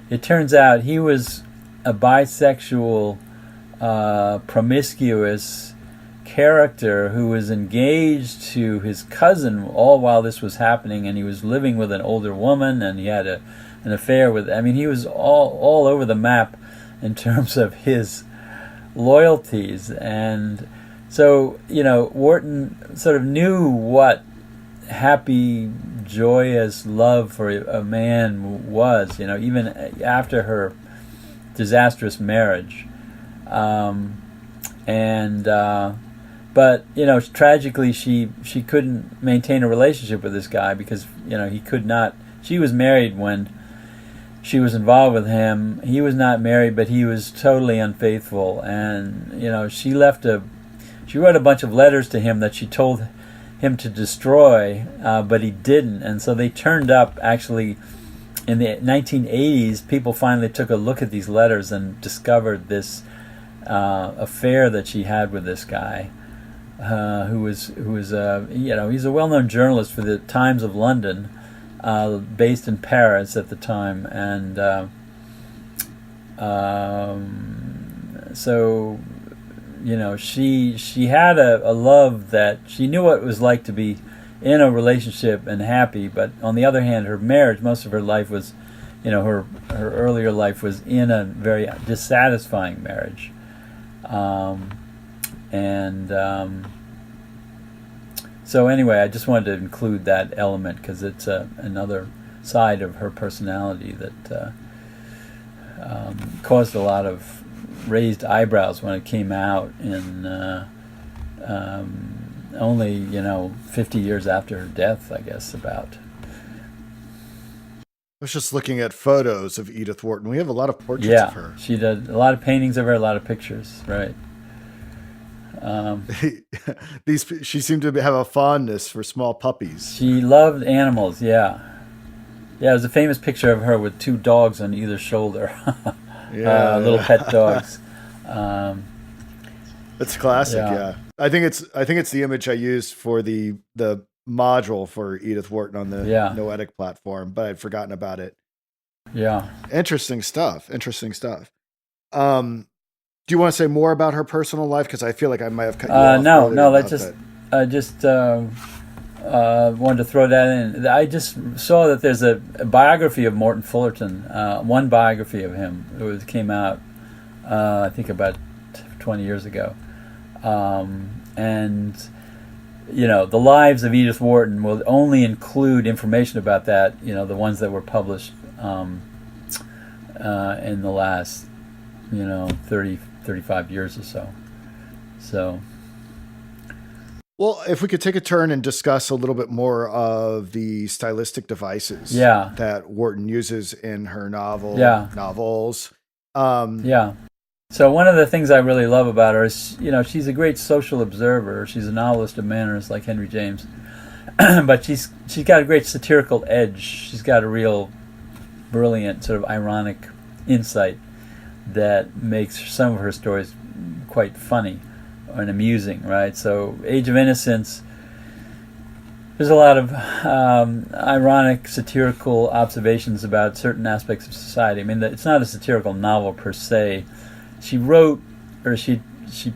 Speaker 2: it turns out he was a bisexual, promiscuous character who was engaged to his cousin all while this was happening, and he was living with an older woman, and he had an affair with. He was all over the map in terms of his loyalties, and so Wharton sort of knew what happy, joyous love for a man was. Even after her disastrous marriage, but tragically she couldn't maintain a relationship with this guy because he could not. She was married when she was involved with him. He was not married, but he was totally unfaithful, and she wrote a bunch of letters to him that she told him to destroy, but he didn't, and so they turned up actually in the 1980s. People finally took a look at these letters and discovered this affair that she had with this guy, who was he's a well-known journalist for the Times of London, based in Paris at the time, and so she had a love that she knew what it was like to be in a relationship and happy, but on the other hand, her marriage, most of her life was, her earlier life was in a very dissatisfying marriage, so anyway, I just wanted to include that element because it's another side of her personality that caused a lot of raised eyebrows when it came out in only 50 years after her death, I guess. About.
Speaker 1: I was just looking at photos of Edith Wharton. We have a lot of portraits of her.
Speaker 2: She did a lot of paintings of her, a lot of pictures, right?
Speaker 1: She seemed to have a fondness for small puppies.
Speaker 2: She loved animals, yeah. Yeah, there's a famous picture of her with two dogs on either shoulder, little
Speaker 1: Yeah.
Speaker 2: pet dogs. Um,
Speaker 1: It's classic,
Speaker 2: yeah,
Speaker 1: yeah. I think it's the image I used for the module for Edith Wharton on the
Speaker 2: yeah,
Speaker 1: Noetic platform, but I'd forgotten about it.
Speaker 2: yeah.
Speaker 1: Interesting stuff. Interesting stuff. Do you want to say more about her personal life? Because I feel like I might have cut you off
Speaker 2: No,
Speaker 1: earlier
Speaker 2: no. Let's
Speaker 1: about
Speaker 2: just.
Speaker 1: that.
Speaker 2: I just wanted to throw that in. I just saw that there's a biography of Morton Fullerton. One biography of him. Came out, I think, about 20 years ago, and the lives of Edith Wharton will only include information about that. The ones that were published in the last 30, 35 years or so. So.
Speaker 1: Well, if we could take a turn and discuss a little bit more of the stylistic devices
Speaker 2: Yeah.
Speaker 1: that Wharton uses in her novels.
Speaker 2: Yeah. So one of the things I really love about her is, she's a great social observer. She's a novelist of manners like Henry James, but she's got a great satirical edge. She's got a real brilliant sort of ironic insight that makes some of her stories quite funny and amusing, right? So Age of Innocence, there's a lot of ironic, satirical observations about certain aspects of society. I mean, it's not a satirical novel per se. She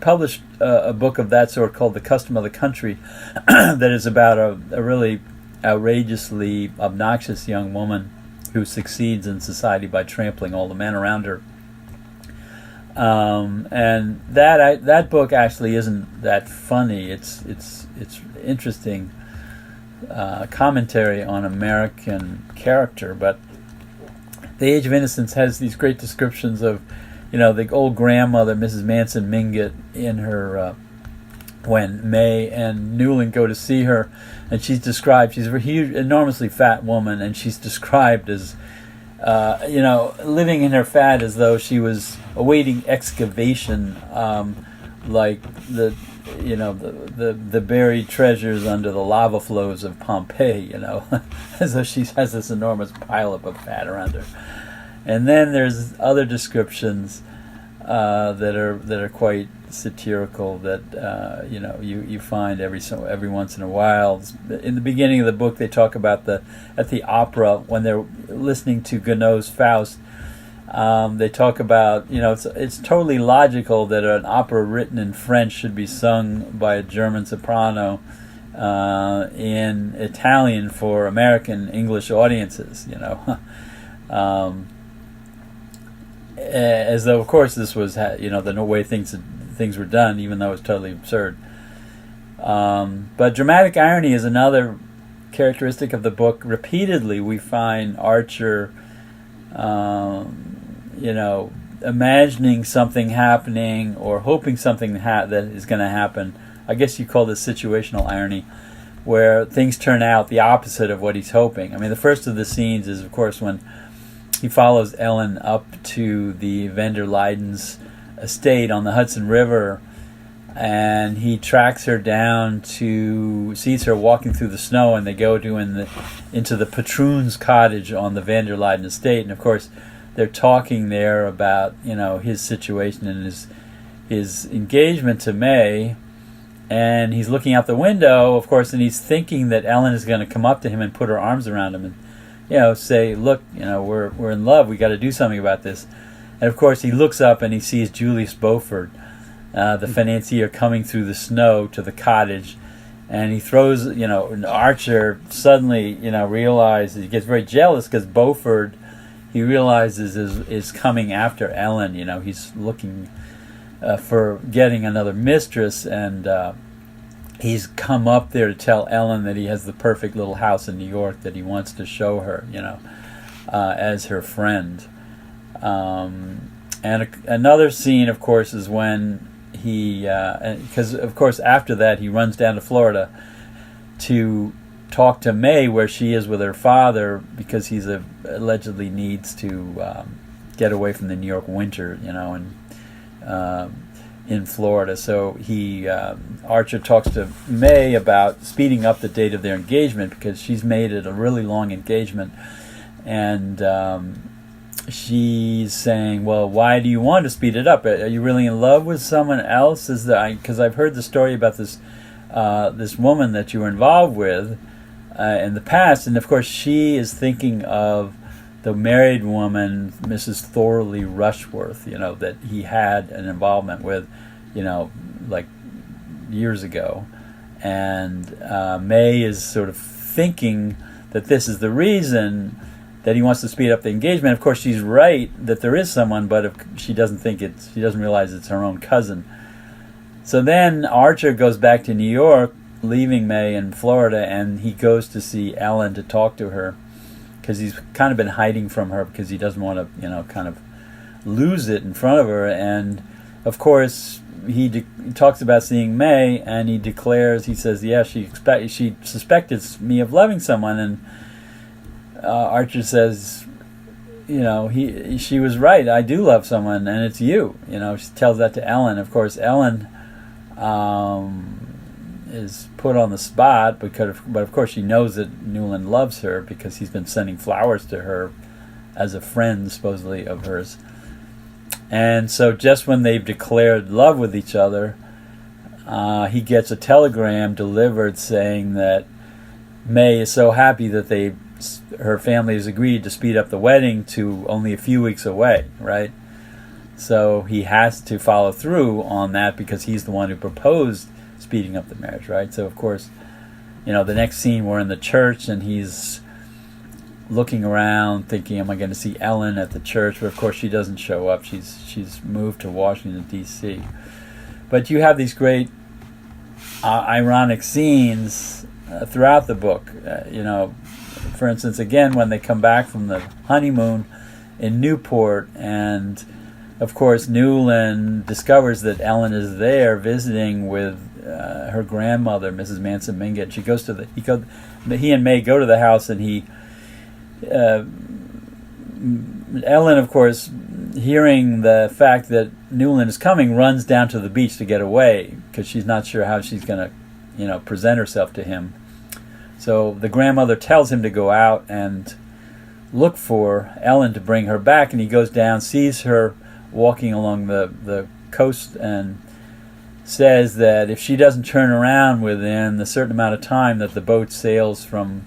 Speaker 2: published a book of that sort called The Custom of the Country that is about a really outrageously obnoxious young woman who succeeds in society by trampling all the men around her. And that book actually isn't that funny. It's interesting commentary on American character, but The Age of Innocence has these great descriptions of, the old grandmother, Mrs. Manson Mingott, in her when May and Newland go to see her, and she's a huge, enormously fat woman, and she's described as living in her fat as though she was awaiting excavation, like the buried treasures under the lava flows of Pompeii, as though she has this enormous pileup of fat around her. And then there's other descriptions that are quite satirical that you find every once in a while. In the beginning of the book, they talk about at the opera when they're listening to Gounod's Faust. They talk about it's totally logical that an opera written in French should be sung by a German soprano in Italian for American English audiences. As though, of course, this was the way things were done, even though it's totally absurd. But dramatic irony is another characteristic of the book. Repeatedly, we find Archer, imagining something happening or hoping something that is going to happen. I guess you call this situational irony, where things turn out the opposite of what he's hoping. I mean, the first of the scenes is, of course, when he follows Ellen up to the van der Luyden's estate on the Hudson River, and he tracks her down sees her walking through the snow, and they go into the patroon's cottage on the van der Luyden estate, and of course they're talking there about his situation and his engagement to May, and he's looking out the window, of course, and he's thinking that Ellen is going to come up to him and put her arms around him and say, look, we're in love, we got to do something about this. And of course he looks up and he sees Julius Beaufort, the financier, coming through the snow to the cottage, and he throws, Archer suddenly, realizes, he gets very jealous because Beaufort, he realizes is coming after Ellen. He's looking for getting another mistress, and he's come up there to tell Ellen that he has the perfect little house in New York that he wants to show her, as her friend. And another scene, of course, is when because of course after that he runs down to Florida to talk to May where she is with her father, because he's allegedly needs to get away from the New York winter, and in Florida. So Archer talks to May about speeding up the date of their engagement, because she's made it a really long engagement, And she's saying, well, why do you want to speed it up? Are you really in love with someone else? Because I've heard the story about this woman that you were involved with in the past, and of course she is thinking of the married woman, Mrs. Thorley Rushworth, that he had an involvement with, like years ago. And May is sort of thinking that this is the reason that he wants to speed up the engagement. Of course, she's right that there is someone, but she doesn't realize it's her own cousin. So then Archer goes back to New York, leaving May in Florida, and he goes to see Ellen to talk to her, because he's kind of been hiding from her because he doesn't want to, kind of lose it in front of her. And of course, he talks about seeing May, and he says, yeah, she suspected me of loving someone. And Archer says, she was right. I do love someone, and it's you. She tells that to Ellen. Of course, Ellen is put on the spot, but of course she knows that Newland loves her because he's been sending flowers to her as a friend, supposedly, of hers. And so just when they've declared love with each other, he gets a telegram delivered saying that May is so happy that her family has agreed to speed up the wedding to only a few weeks away, right? So he has to follow through on that because he's the one who proposed speeding up the marriage, right? So of course, the next scene we're in the church and he's looking around thinking, am I going to see Ellen at the church? But of course she doesn't show up. She's moved to Washington, D.C. But you have these great ironic scenes throughout the book. For instance, again, when they come back from the honeymoon in Newport, and of course Newland discovers that Ellen is there visiting with her grandmother, Mrs. Manson Mingott. He and May go to the house, and Ellen, of course, hearing the fact that Newland is coming, runs down to the beach to get away because she's not sure how she's going to, present herself to him. So the grandmother tells him to go out and look for Ellen to bring her back, and he goes down, sees her walking along the coast, and says that if she doesn't turn around within a certain amount of time that the boat sails from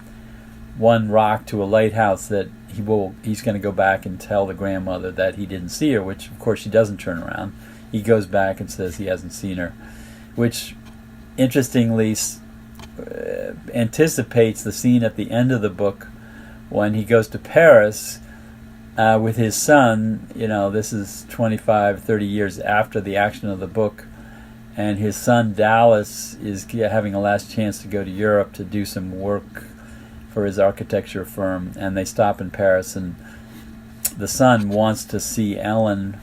Speaker 2: one rock to a lighthouse, that he's going to go back and tell the grandmother that he didn't see her, which of course she doesn't turn around. He goes back and says he hasn't seen her, which interestingly anticipates the scene at the end of the book when he goes to Paris with his son. This is 25, 30 years after the action of the book, and his son Dallas is having a last chance to go to Europe to do some work for his architecture firm, and they stop in Paris, and the son wants to see Ellen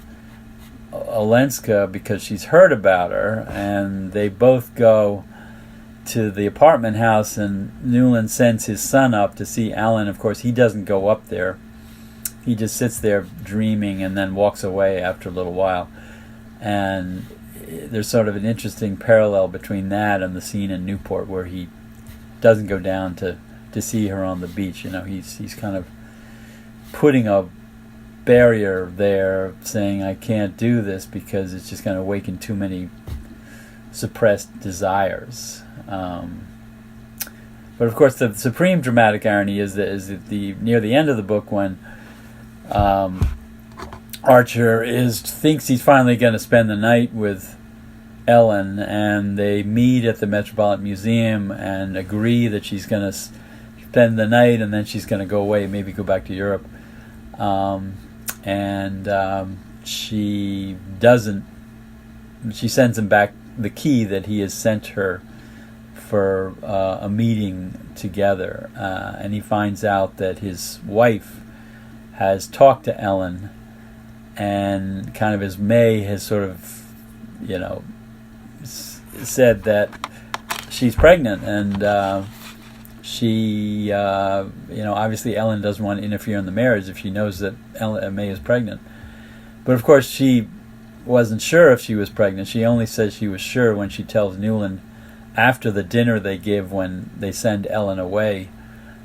Speaker 2: Olenska because she's heard about her, and they both go to the apartment house, and Newland sends his son up to see Ellen. Of course, he doesn't go up there. He just sits there dreaming and then walks away after a little while. And there's sort of an interesting parallel between that and the scene in Newport where he doesn't go down to see her on the beach. He's kind of putting a barrier there, saying, I can't do this because it's just going to awaken too many suppressed desires. But of course, the supreme dramatic irony is that near the end of the book, when Archer thinks he's finally going to spend the night with Ellen, and they meet at the Metropolitan Museum and agree that she's going to spend the night and then she's going to go away, maybe go back to Europe. She doesn't. She sends him back the key that he has sent her for a meeting together, and he finds out that his wife has talked to Ellen, and kind of as May has sort of, said that she's pregnant, and she, obviously Ellen doesn't want to interfere in the marriage if she knows that May is pregnant. But of course she wasn't sure if she was pregnant. She only says she was sure when she tells Newland after the dinner they give when they send Ellen away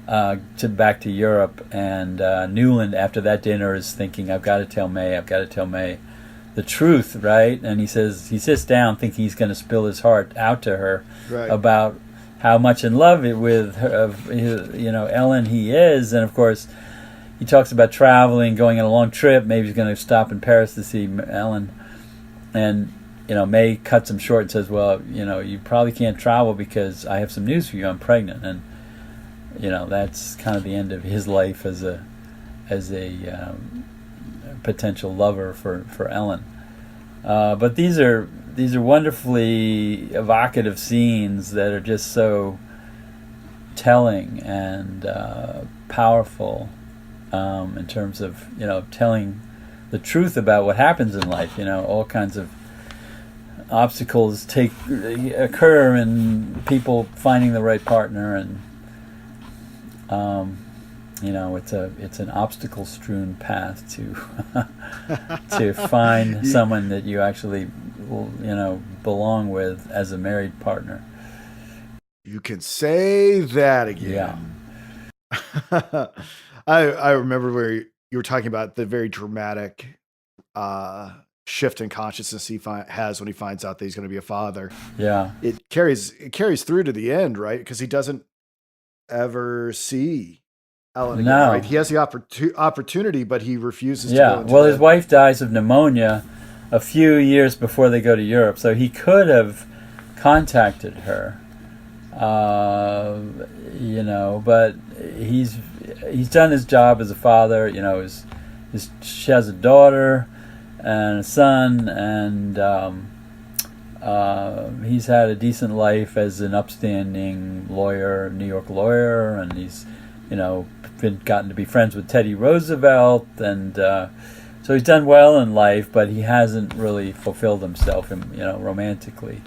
Speaker 2: to back to Europe, and Newland after that dinner is thinking, I've got to tell May the truth, right? And he sits down thinking he's going to spill his heart out to her
Speaker 1: Right.
Speaker 2: about how much in love with her, Ellen he is, and of course he talks about traveling, going on a long trip. Maybe he's going to stop in Paris to see Ellen, and May cuts him short and says, "Well, you probably can't travel because I have some news for you. I'm pregnant." And that's kind of the end of his life as a potential lover for Ellen. But these are wonderfully evocative scenes that are just so telling and powerful in terms of telling the truth about what happens in life. All kinds of obstacles occur in people finding the right partner, and it's an obstacle-strewn path to find someone that you actually will, belong with as a married partner.
Speaker 1: You can say that again.
Speaker 2: Yeah.
Speaker 1: I remember where you were talking about the very dramatic shift in consciousness he has when he finds out that he's going to be a father.
Speaker 2: Yeah.
Speaker 1: It carries through to the end, right? Because he doesn't ever see Ellen again,
Speaker 2: No.
Speaker 1: right? He has the opportunity, but he refuses to
Speaker 2: Yeah.
Speaker 1: go into
Speaker 2: Well, his wife dies of pneumonia a few years before they go to Europe, so he could have contacted her, but he's done his job as a father. She has a daughter and a son, and he's had a decent life as an upstanding lawyer, New York lawyer, and he's gotten to be friends with Teddy Roosevelt, and so he's done well in life, but he hasn't really fulfilled himself, romantically.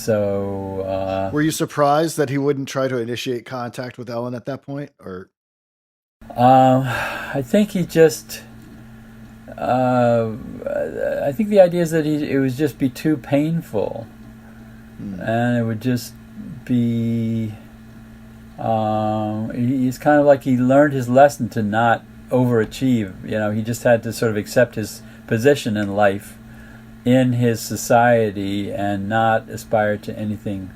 Speaker 1: Were you surprised that he wouldn't try to initiate contact with Ellen at that point, or?
Speaker 2: I think he just. I think the idea is that it would just be too painful, and it would just be. He's kind of like he learned his lesson to not overachieve. He just had to sort of accept his position in life, in his society, and not aspire to anything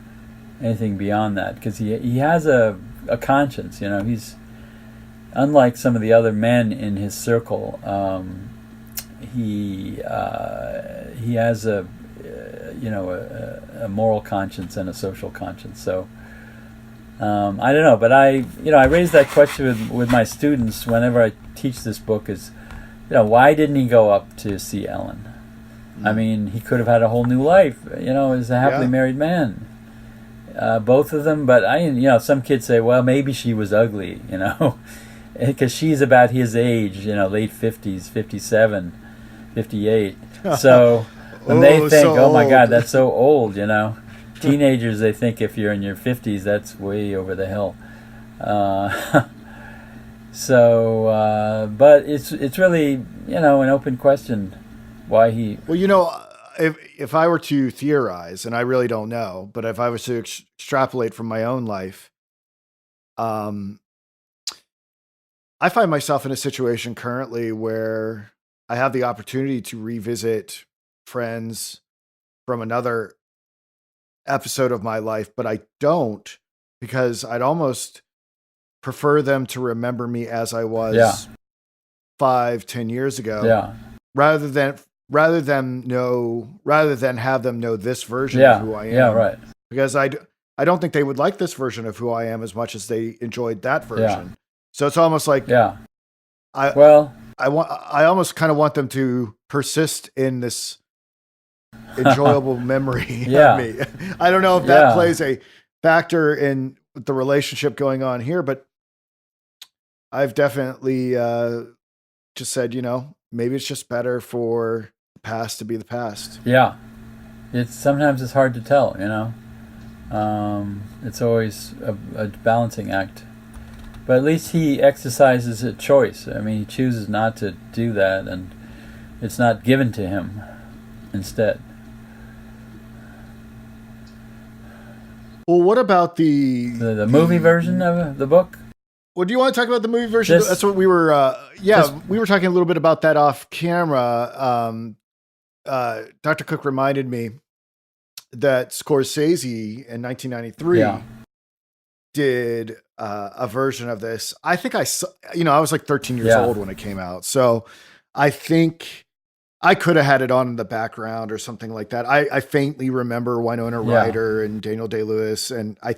Speaker 2: beyond that, because he has a conscience. He's unlike some of the other men in his circle. He has a moral conscience and a social conscience. So I don't know, but I raise that question with my students whenever I teach this book: is why didn't he go up to see Ellen? I mean, he could have had a whole new life, as a happily married man. Both of them, but some kids say, well, maybe she was ugly, because she's about his age, late 50s, 57, 58. So when they think,
Speaker 1: so
Speaker 2: my God,
Speaker 1: old.
Speaker 2: that's so old, Teenagers, they think if you're in your 50s, that's way over the hill. But it's really, an open question why he...
Speaker 1: Well, if I were to theorize, and I really don't know, but if I was to extrapolate from my own life, I find myself in a situation currently where I have the opportunity to revisit friends from another episode of my life, but I don't, because I'd almost prefer them to remember me as I was 5-10 years ago, rather than have them know this version of who I am.
Speaker 2: Yeah, right.
Speaker 1: Because I don't think they would like this version of who I am as much as they enjoyed that version. So it's almost like I almost kind of want them to persist in this enjoyable memory of me. I don't know if that plays a factor in the relationship going on here, but I've definitely just said, maybe it's just better for the past to be the past.
Speaker 2: Yeah. Sometimes it's hard to tell, It's always a balancing act. But at least he exercises a choice. I mean, he chooses not to do that, and it's not given to him instead.
Speaker 1: Well, what about
Speaker 2: The movie version of the book?
Speaker 1: Well, do you want to talk about the movie version? That's what we were. We were talking a little bit about that off camera. Dr. Cook reminded me that Scorsese in 1993 did a version of this. I think I saw. I was like 13 years old when it came out, so I think I could have had it on in the background or something like that. I faintly remember Winona Ryder and Daniel Day-Lewis, and I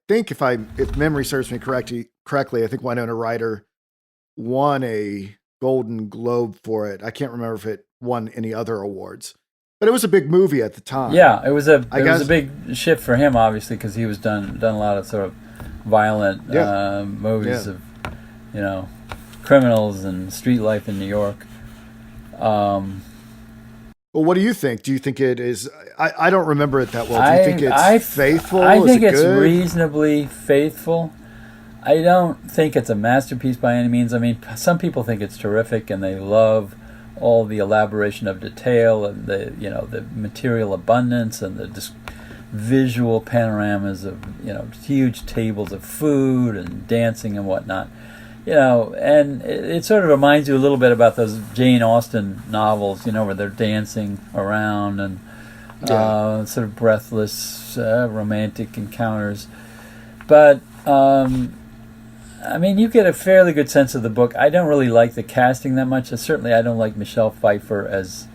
Speaker 1: think if memory serves me correctly, I think Winona Ryder won a Golden Globe for it. I can't remember if it won any other awards, but it was a big movie at the time.
Speaker 2: Yeah, it was a big shift for him, obviously, because he was done a lot of sort of violent movies of criminals and street life in New York.
Speaker 1: Well, what do you think? Do you think it is? I don't remember it that well. Do you think it's faithful?
Speaker 2: I think it's reasonably faithful. I don't think it's a masterpiece by any means. I mean, some people think it's terrific, and they love all the elaboration of detail and the material abundance and the visual panoramas of huge tables of food and dancing and whatnot. And it sort of reminds you a little bit about those Jane Austen novels, where they're dancing around and sort of breathless romantic encounters. But, I mean, you get a fairly good sense of the book. I don't really like the casting that much. Certainly I don't like Michelle Pfeiffer as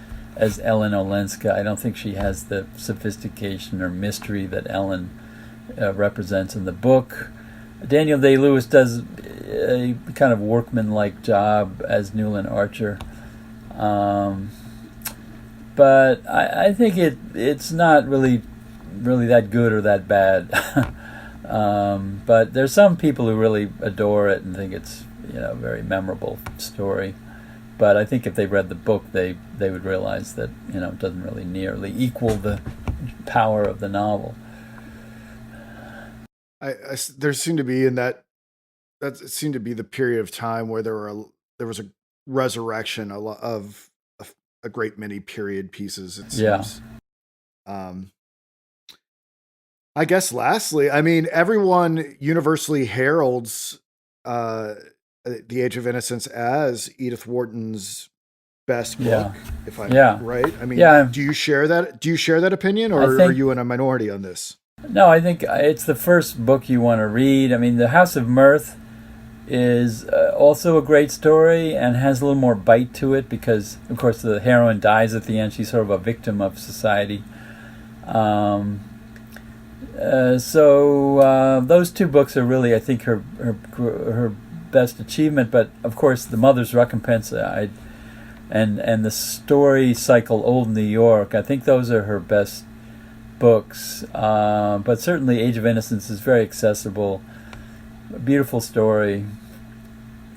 Speaker 2: Ellen Olenska. I don't think she has the sophistication or mystery that Ellen represents in the book. Daniel Day-Lewis does a kind of workman-like job as Newland Archer, but I think it's not really that good or that bad. But there's some people who really adore it and think it's a very memorable story. But I think if they read the book, they would realize that it doesn't really nearly equal the power of the novel.
Speaker 1: There seemed to be that seemed to be the period of time where there was a resurrection of a great many period pieces. It seems. I guess lastly, I mean, everyone universally heralds The Age of Innocence as Edith Wharton's best book, if I'm right. I mean, do you share that? Do you share that opinion, or are you in a minority on this?
Speaker 2: No, I think it's the first book you want to read. I mean, The House of Mirth is also a great story and has a little more bite to it because, of course, the heroine dies at the end. She's sort of a victim of society. So those two books are really, I think, her best achievement. But, of course, The Mother's Recompense and the story cycle Old New York, I think those are her best books, but certainly Age of Innocence is very accessible, a beautiful story,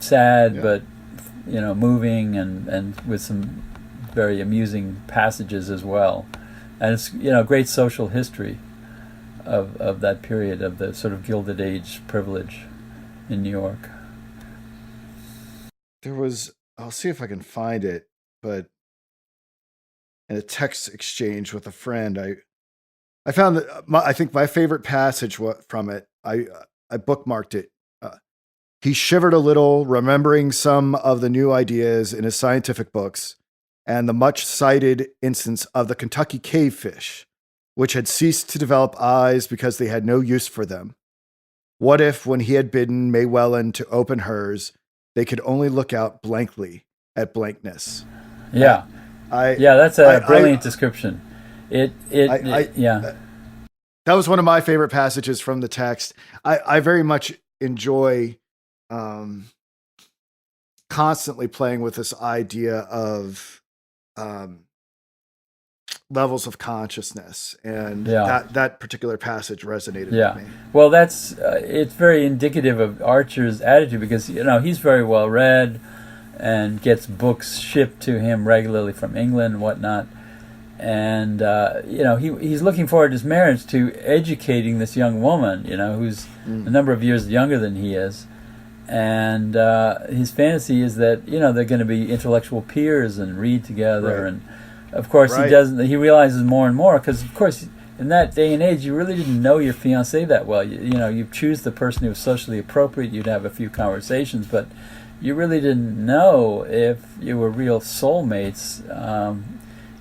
Speaker 2: sad but moving and with some very amusing passages as well, and it's great social history of that period of the sort of Gilded Age privilege in New York.
Speaker 1: There was, I'll see if I can find it, but in a text exchange with a friend, I found that I think my favorite passage from it, I bookmarked it. He shivered a little, remembering some of the new ideas in his scientific books and the much cited instance of the Kentucky cavefish, which had ceased to develop eyes because they had no use for them. What if, when he had bidden Maywellen to open hers, they could only look out blankly at blankness?
Speaker 2: Yeah. That's a brilliant description. That
Speaker 1: was one of my favorite passages from the text. I very much enjoy constantly playing with this idea of levels of consciousness, and that particular passage resonated with me.
Speaker 2: Well, that's it's very indicative of Archer's attitude because he's very well read and gets books shipped to him regularly from England and whatnot. And he's looking forward to his marriage to educating this young woman, who's a number of years younger than he is, and his fantasy is that they're going to be intellectual peers and read together. Right. And of course he realizes more and more because of course in that day and age, you really didn't know your fiance that well. You choose the person who was socially appropriate. You'd have a few conversations, but you really didn't know if you were real soulmates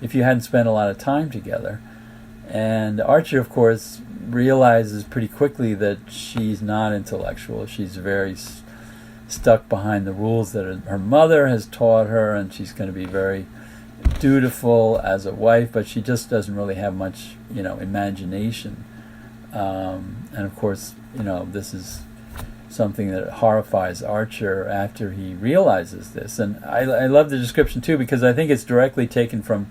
Speaker 2: if you hadn't spent a lot of time together. And Archer, of course, realizes pretty quickly that she's not intellectual. She's very stuck behind the rules that her mother has taught her, and she's going to be very dutiful as a wife, but she just doesn't really have much, imagination. And of course, this is something that horrifies Archer after he realizes this. And I love the description too, because I think it's directly taken from,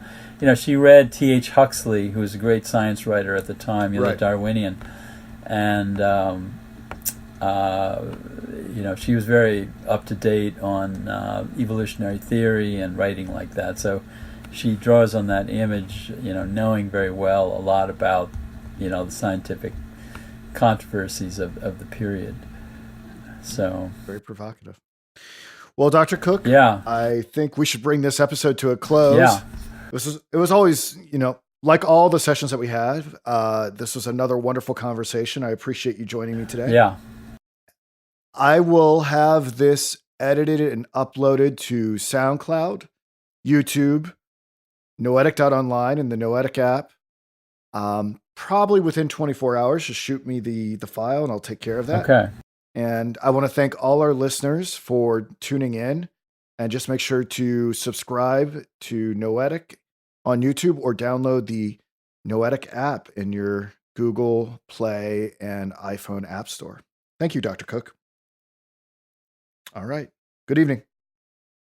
Speaker 2: she read T.H. Huxley, who was a great science writer at the time, the Darwinian, and she was very up to date on evolutionary theory and writing like that. So she draws on that image, knowing very well a lot about, the scientific controversies of the period. So
Speaker 1: very provocative. Well, Dr. Cook, I think we should bring this episode to a close.
Speaker 2: Yeah.
Speaker 1: It was always, like all the sessions that we had, this was another wonderful conversation. I appreciate you joining me today.
Speaker 2: Yeah.
Speaker 1: I will have this edited and uploaded to SoundCloud, YouTube, Noetic.online, and the Noetic app. Probably within 24 hours, just shoot me the file and I'll take care of that.
Speaker 2: Okay.
Speaker 1: And I want to thank all our listeners for tuning in, and just make sure to subscribe to Noetic on YouTube or download the Noetic app in your Google Play and iPhone App Store. Thank you, Dr. Cook. All right. Good evening.